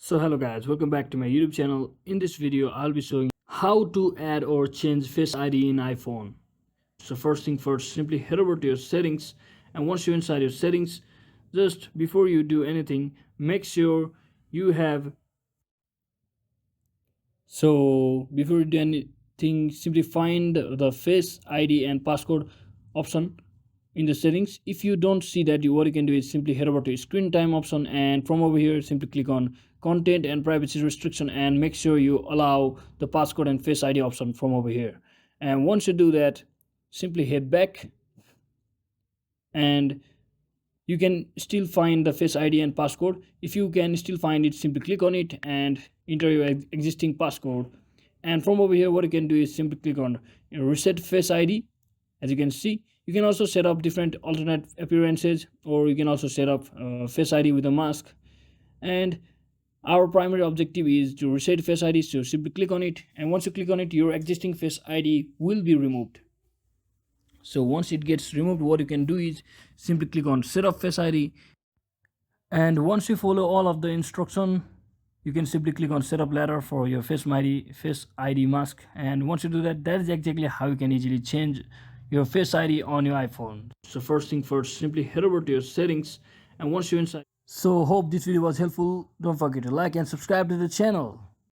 So hello guys, welcome back to my YouTube channel. In this video I'll be showing how to add or change Face ID in iPhone. So first thing first, simply head over to your settings, and once you're inside your settings, just before you do anything, make sure you have before you do anything, simply find the Face ID and passcode option in the settings. If you don't see that, what you can do is simply head over to screen time option, and from over here simply click on content and privacy restriction, and make sure you allow the passcode and Face ID option from over here. And once you do that, simply head back, and you can still find the Face ID and passcode. If you can still find it, simply click on it and enter your existing passcode. And from over here, what you can do is simply click on reset Face ID. As you can see, you can also set up different alternate appearances, or you can also set up Face ID with a mask. And our primary objective is to reset Face ID, so simply click on it, and once you click on it, your existing Face ID will be removed. So once it gets removed, what you can do is simply click on set up Face ID, and once you follow all of the instruction, you can simply click on set up ladder for your Face ID mask. And once you do that, that is exactly how you can easily change your Face ID on your iPhone. So first thing first, simply head over to your settings, and once you're inside. So hope this video was helpful. Don't forget to like and subscribe to the channel.